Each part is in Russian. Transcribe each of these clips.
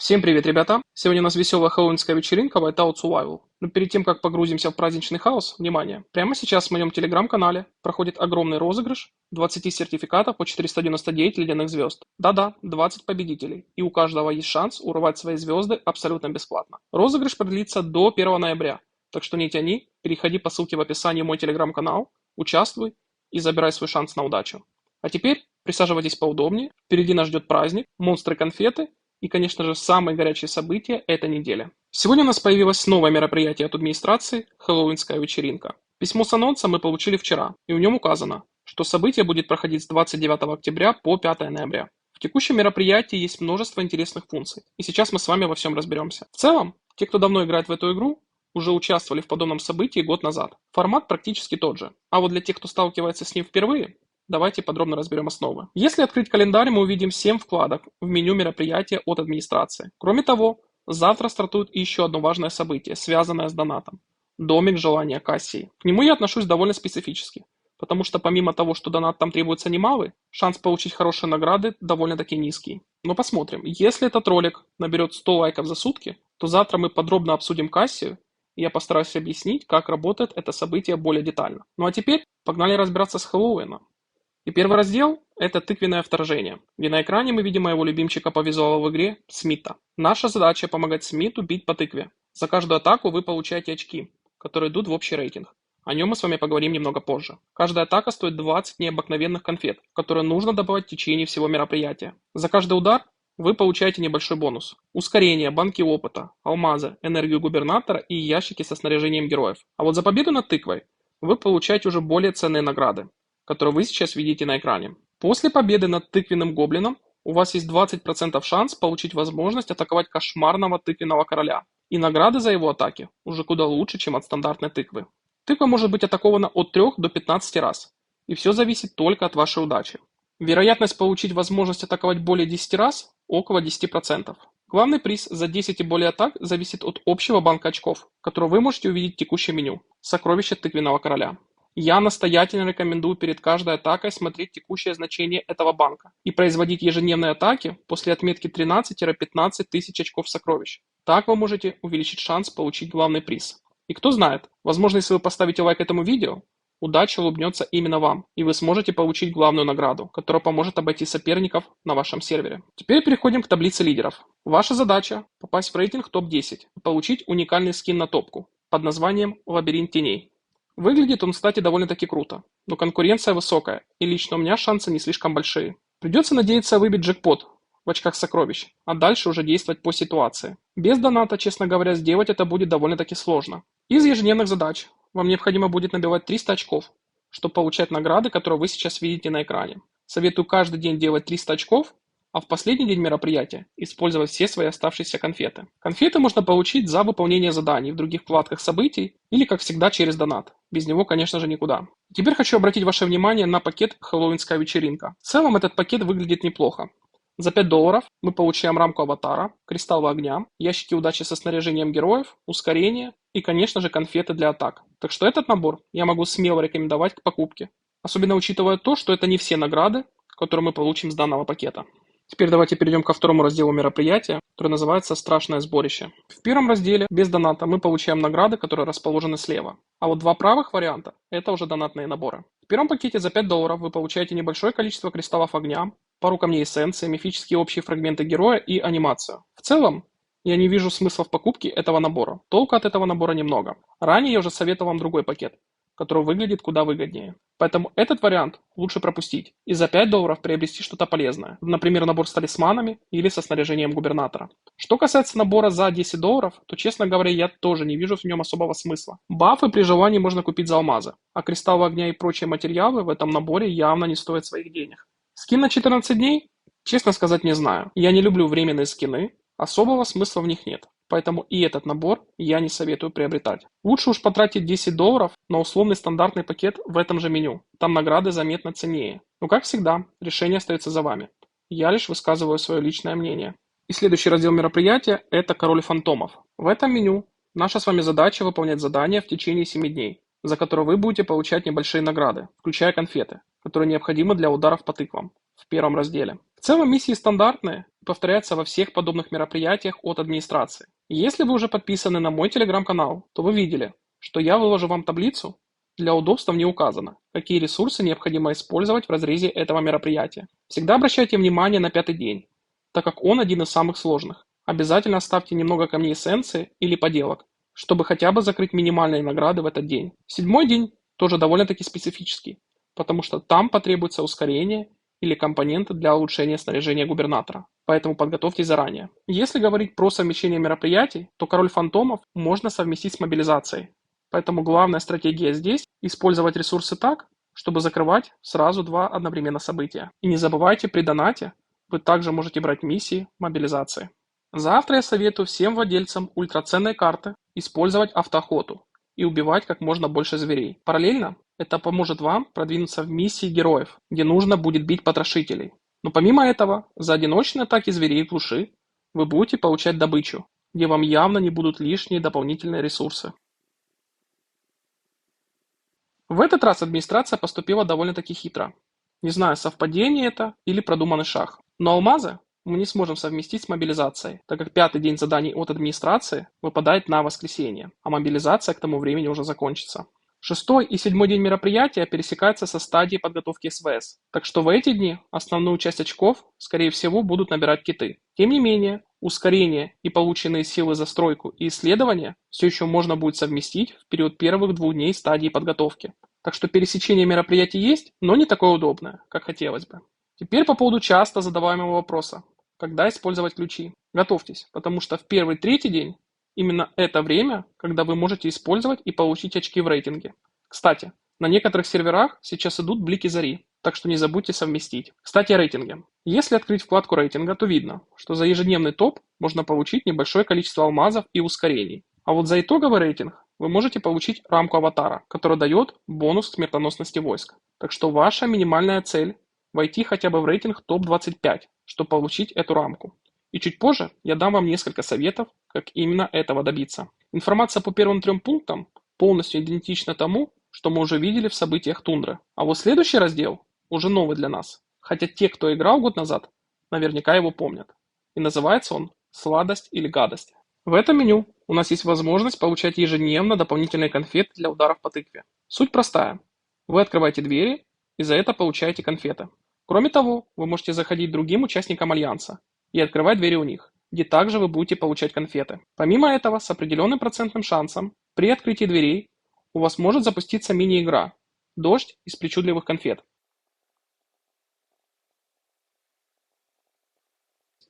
Всем привет, ребята! Сегодня у нас веселая хэллоуинская вечеринка Whiteout Survival. Но перед тем, как погрузимся в праздничный хаос, внимание! Прямо сейчас в моем телеграм-канале проходит огромный розыгрыш 20 сертификатов по 499 ледяных звезд. Да-да, 20 победителей. И у каждого есть шанс урвать свои звезды абсолютно бесплатно. Розыгрыш продлится до 1 ноября. Так что не тяни, переходи по ссылке в описании в мой телеграм-канал, участвуй и забирай свой шанс на удачу. А теперь присаживайтесь поудобнее, впереди нас ждет праздник, монстры-конфеты и, конечно же, самые горячие события этой недели. Сегодня у нас появилось новое мероприятие от администрации – хэллоуинская вечеринка. Письмо с анонсом мы получили вчера, и в нем указано, что событие будет проходить с 29 октября по 5 ноября. В текущем мероприятии есть множество интересных функций, и сейчас мы с вами во всем разберемся. В целом, те, кто давно играет в эту игру, уже участвовали в подобном событии год назад. Формат практически тот же. А вот для тех, кто сталкивается с ним впервые, давайте подробно разберем основы. Если открыть календарь, мы увидим 7 вкладок в меню мероприятия от администрации. Кроме того, завтра стартует еще одно важное событие, связанное с донатом. Домик желания Кассии. К нему я отношусь довольно специфически, потому что помимо того, что донат там требуется немалый, шанс получить хорошие награды довольно-таки низкий. Но посмотрим. Если этот ролик наберет 100 лайков за сутки, то завтра мы подробно обсудим Кассию, и я постараюсь объяснить, как работает это событие более детально. Ну а теперь погнали разбираться с Хэллоуином. И первый раздел – это тыквенное вторжение, где на экране мы видим моего любимчика по визуалу в игре – Смита. Наша задача – помогать Смиту бить по тыкве. За каждую атаку вы получаете очки, которые идут в общий рейтинг. О нем мы с вами поговорим немного позже. Каждая атака стоит 20 необыкновенных конфет, которые нужно добывать в течение всего мероприятия. За каждый удар вы получаете небольшой бонус. Ускорение, банки опыта, алмазы, энергию губернатора и ящики со снаряжением героев. А вот за победу над тыквой вы получаете уже более ценные награды, который вы сейчас видите на экране. После победы над тыквенным гоблином у вас есть 20% шанс получить возможность атаковать кошмарного тыквенного короля. И награды за его атаки уже куда лучше, чем от стандартной тыквы. Тыква может быть атакована от 3 до 15 раз. И все зависит только от вашей удачи. Вероятность получить возможность атаковать более 10 раз около 10%. Главный приз за 10 и более атак зависит от общего банка очков, который вы можете увидеть в текущем меню «Сокровища тыквенного короля». Я настоятельно рекомендую перед каждой атакой смотреть текущее значение этого банка и производить ежедневные атаки после отметки 13-15 тысяч очков сокровищ. Так вы можете увеличить шанс получить главный приз. И кто знает, возможно, если вы поставите лайк этому видео, удача улыбнется именно вам, и вы сможете получить главную награду, которая поможет обойти соперников на вашем сервере. Теперь переходим к таблице лидеров. Ваша задача – попасть в рейтинг топ-10 и получить уникальный скин на топку под названием «Лабиринт теней». Выглядит он, кстати, довольно-таки круто, но конкуренция высокая, и лично у меня шансы не слишком большие. Придется надеяться выбить джекпот в очках сокровищ, а дальше уже действовать по ситуации. Без доната, честно говоря, сделать это будет довольно-таки сложно. Из ежедневных задач вам необходимо будет набивать 300 очков, чтобы получать награды, которые вы сейчас видите на экране. Советую каждый день делать 300 очков, а в последний день мероприятия использовать все свои оставшиеся конфеты. Конфеты можно получить за выполнение заданий в других вкладках событий или, как всегда, через донат. Без него, конечно же, никуда. Теперь хочу обратить ваше внимание на пакет «Хэллоуинская вечеринка». В целом этот пакет выглядит неплохо. За $5 мы получаем рамку аватара, кристаллы огня, ящики удачи со снаряжением героев, ускорение и, конечно же, конфеты для атак. Так что этот набор я могу смело рекомендовать к покупке. Особенно учитывая то, что это не все награды, которые мы получим с данного пакета. Теперь давайте перейдем ко второму разделу мероприятия, который называется «Страшное сборище». В первом разделе без доната мы получаем награды, которые расположены слева. А вот два правых варианта – это уже донатные наборы. В первом пакете за $5 вы получаете небольшое количество кристаллов огня, пару камней эссенции, мифические общие фрагменты героя и анимацию. В целом, я не вижу смысла в покупке этого набора. Толку от этого набора немного. Ранее я уже советовал вам другой пакет, который выглядит куда выгоднее. Поэтому этот вариант лучше пропустить и за $5 приобрести что-то полезное. Например, набор с талисманами или со снаряжением губернатора. Что касается набора за $10, то, честно говоря, я тоже не вижу в нем особого смысла. Бафы при желании можно купить за алмазы, а кристаллы огня и прочие материалы в этом наборе явно не стоят своих денег. Скин на 14 дней? Честно сказать, не знаю. Я не люблю временные скины, особого смысла в них нет. Поэтому и этот набор я не советую приобретать. Лучше уж потратить $10 на условный стандартный пакет в этом же меню. Там награды заметно ценнее. Но как всегда, решение остается за вами. Я лишь высказываю свое личное мнение. И следующий раздел мероприятия – это Король фантомов. В этом меню наша с вами задача выполнять задания в течение 7 дней, за которые вы будете получать небольшие награды, включая конфеты, которые необходимы для ударов по тыквам. в первом разделе. В целом миссии стандартные и повторяются во всех подобных мероприятиях от администрации. И если вы уже подписаны на мой телеграм-канал, то вы видели, что я выложу вам таблицу. Для удобства в ней указано, какие ресурсы необходимо использовать в разрезе этого мероприятия. Всегда обращайте внимание на 5-й день, так как он один из самых сложных. Обязательно оставьте немного камней эссенции или поделок, чтобы хотя бы закрыть минимальные награды в этот день. 7-й день тоже довольно-таки специфический, потому что там потребуется ускорение или компоненты для улучшения снаряжения губернатора. Поэтому подготовьтесь заранее. Если говорить про совмещение мероприятий, то Король Фантомов можно совместить с мобилизацией. Поэтому главная стратегия здесь – использовать ресурсы так, чтобы закрывать сразу 2 одновременно события. И не забывайте, при донате вы также можете брать миссии мобилизации. Завтра я советую всем владельцам ультраценной карты использовать автоохоту и убивать как можно больше зверей. Параллельно это поможет вам продвинуться в миссии героев, где нужно будет бить потрошителей. Но помимо этого, за одиночные атаки зверей в глуши вы будете получать добычу, где вам явно не будут лишние дополнительные ресурсы. В этот раз администрация поступила довольно-таки хитро. Не знаю, совпадение это или продуманный шаг. Но алмазы мы не сможем совместить с мобилизацией, так как 5-й день заданий от администрации выпадает на воскресенье, а мобилизация к тому времени уже закончится. 6-й и 7-й день мероприятия пересекаются со стадией подготовки СВС, так что в эти дни основную часть очков, скорее всего, будут набирать киты. Тем не менее, ускорение и полученные силы за стройку и исследования все еще можно будет совместить в период первых 2 дней стадии подготовки. Так что пересечение мероприятий есть, но не такое удобное, как хотелось бы. Теперь по поводу часто задаваемого вопроса. Когда использовать ключи? Готовьтесь, потому что в 1-3 день именно это время, когда вы можете использовать и получить очки в рейтинге. Кстати, на некоторых серверах сейчас идут блики зари, так что не забудьте совместить. Кстати, о рейтинге. Если открыть вкладку рейтинга, то видно, что за ежедневный топ можно получить небольшое количество алмазов и ускорений. А вот за итоговый рейтинг вы можете получить рамку аватара, которая дает бонус к смертоносности войск. Так что ваша минимальная цель – войти хотя бы в рейтинг топ-25, чтобы получить эту рамку. И чуть позже я дам вам несколько советов, как именно этого добиться. Информация по первым 3 пунктам полностью идентична тому, что мы уже видели в событиях Тундры. А вот следующий раздел уже новый для нас. Хотя те, кто играл год назад, наверняка его помнят. И называется он «Сладость или гадость». В этом меню у нас есть возможность получать ежедневно дополнительные конфеты для ударов по тыкве. Суть простая. Вы открываете двери и за это получаете конфеты. Кроме того, вы можете заходить к другим участникам Альянса и открывать двери у них, где также вы будете получать конфеты. Помимо этого, с определенным процентным шансом, при открытии дверей у вас может запуститься мини-игра «Дождь из причудливых конфет».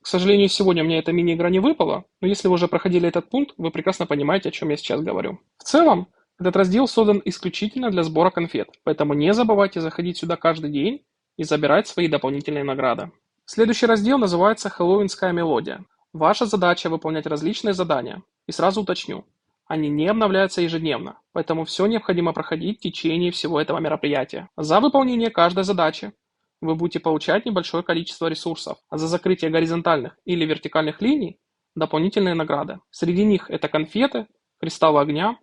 К сожалению, сегодня мне эта мини-игра не выпала, но если вы уже проходили этот пункт, вы прекрасно понимаете, о чем я сейчас говорю. В целом, этот раздел создан исключительно для сбора конфет, поэтому не забывайте заходить сюда каждый день и забирать свои дополнительные награды. Следующий раздел называется «Хэллоуинская мелодия». Ваша задача выполнять различные задания. И сразу уточню, они не обновляются ежедневно, поэтому все необходимо проходить в течение всего этого мероприятия. За выполнение каждой задачи вы будете получать небольшое количество ресурсов, а за закрытие горизонтальных или вертикальных линий – дополнительные награды. Среди них это конфеты, кристаллы огня,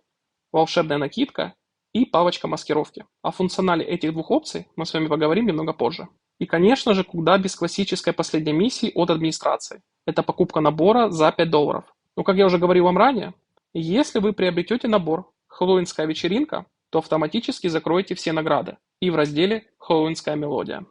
волшебная накидка и палочка маскировки. О функционале этих 2 опций мы с вами поговорим немного позже. И, конечно же, куда без классической последней миссии от администрации. Это покупка набора за $5. Но, как я уже говорил вам ранее, если вы приобретете набор «Хэллоуинская вечеринка», то автоматически закроете все награды и в разделе «Хэллоуинская мелодия».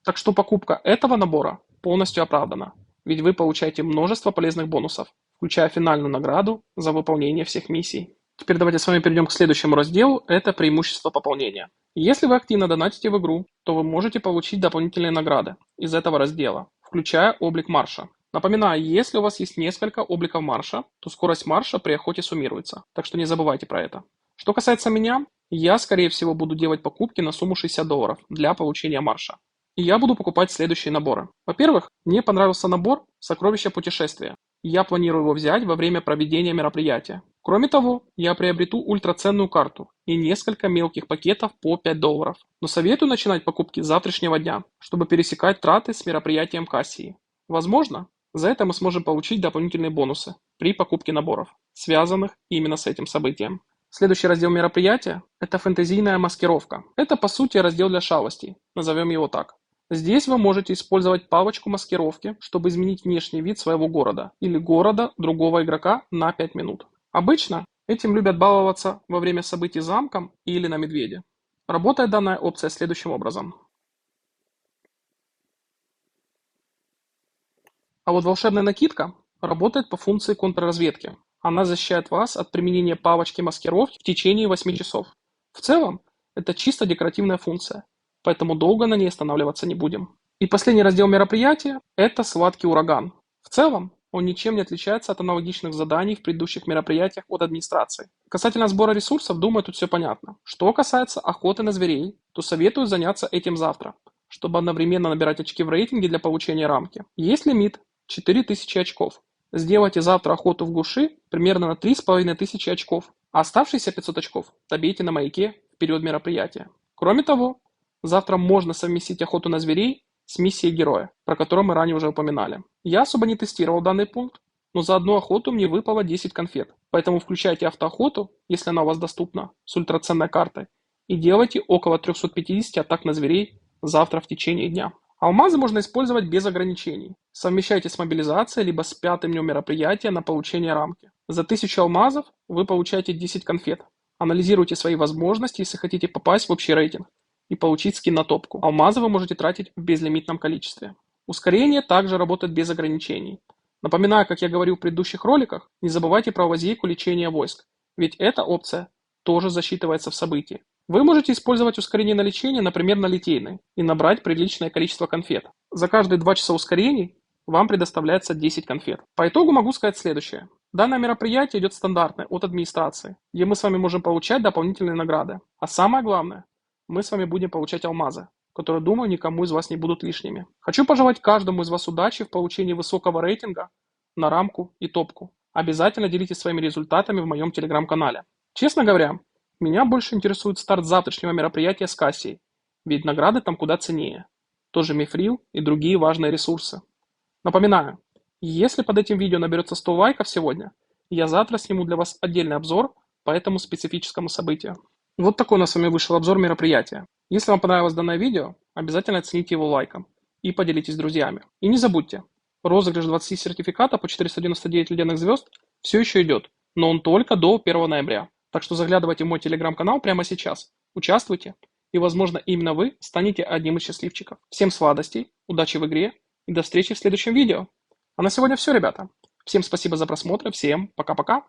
Так что покупка этого набора полностью оправдана, ведь вы получаете множество полезных бонусов, включая финальную награду за выполнение всех миссий. Теперь давайте с вами перейдем к следующему разделу, это преимущество пополнения. Если вы активно донатите в игру, то вы можете получить дополнительные награды из этого раздела, включая облик марша. Напоминаю, если у вас есть несколько обликов марша, то скорость марша при охоте суммируется, так что не забывайте про это. Что касается меня, я скорее всего буду делать покупки на сумму $60 для получения марша. И я буду покупать следующие наборы. Во-первых, мне понравился набор «Сокровища путешествия». Я планирую его взять во время проведения мероприятия. Кроме того, я приобрету ультраценную карту и несколько мелких пакетов по $5. Но советую начинать покупки с завтрашнего дня, чтобы пересекать траты с мероприятием Кассии. Возможно, за это мы сможем получить дополнительные бонусы при покупке наборов, связанных именно с этим событием. Следующий раздел мероприятия – это фэнтезийная маскировка. Это по сути раздел для шалостей, назовем его так. Здесь вы можете использовать палочку маскировки, чтобы изменить внешний вид своего города или города другого игрока на 5 минут. Обычно этим любят баловаться во время событий замком или на медведе. Работает данная опция следующим образом. А вот волшебная накидка работает по функции контрразведки. Она защищает вас от применения палочки маскировки в течение 8 часов. В целом, это чисто декоративная функция, поэтому долго на ней останавливаться не будем. И последний раздел мероприятия – это сладкий ураган. В целом, он ничем не отличается от аналогичных заданий в предыдущих мероприятиях от администрации. Касательно сбора ресурсов, думаю, тут все понятно. Что касается охоты на зверей, то советую заняться этим завтра, чтобы одновременно набирать очки в рейтинге для получения рамки. Есть лимит 4000 очков. Сделайте завтра охоту в глуши примерно на 3500 очков, а оставшиеся 500 очков добейте на маяке в период мероприятия. Кроме того, завтра можно совместить охоту на зверей с миссией героя, про которую мы ранее уже упоминали. Я особо не тестировал данный пункт, но за одну охоту мне выпало 10 конфет, поэтому включайте автоохоту, если она у вас доступна, с ультраценной картой, и делайте около 350 атак на зверей завтра в течение дня. Алмазы можно использовать без ограничений. Совмещайте с мобилизацией либо с 5-м днем мероприятия на получение рамки. За 1000 алмазов вы получаете 10 конфет. Анализируйте свои возможности, если хотите попасть в общий рейтинг и получить скин на топку. Алмазы вы можете тратить в безлимитном количестве. Ускорение также работает без ограничений. Напоминаю, как я говорил в предыдущих роликах, не забывайте про лазейку лечения войск, ведь эта опция тоже засчитывается в событии. Вы можете использовать ускорение на лечение, например, на литейной, и набрать приличное количество конфет. За каждые 2 часа ускорений вам предоставляется 10 конфет. По итогу могу сказать следующее. Данное мероприятие идет стандартное от администрации, где мы с вами можем получать дополнительные награды. А самое главное, мы с вами будем получать алмазы, которые, думаю, никому из вас не будут лишними. Хочу пожелать каждому из вас удачи в получении высокого рейтинга на рамку и топку. Обязательно делитесь своими результатами в моем телеграм-канале. Честно говоря, меня больше интересует старт завтрашнего мероприятия с Кассией, ведь награды там куда ценнее. Тоже мифрил и другие важные ресурсы. Напоминаю, если под этим видео наберется 100 лайков сегодня, я завтра сниму для вас отдельный обзор по этому специфическому событию. Вот такой у нас с вами вышел обзор мероприятия. Если вам понравилось данное видео, обязательно оцените его лайком и поделитесь с друзьями. И не забудьте, розыгрыш 20 сертификатов по 499 ледяных звезд все еще идет, но он только до 1 ноября. Так что заглядывайте в мой телеграм-канал прямо сейчас, участвуйте, и, возможно, именно вы станете одним из счастливчиков. Всем сладостей, удачи в игре и до встречи в следующем видео. А на сегодня все, ребята. Всем спасибо за просмотр, всем пока-пока.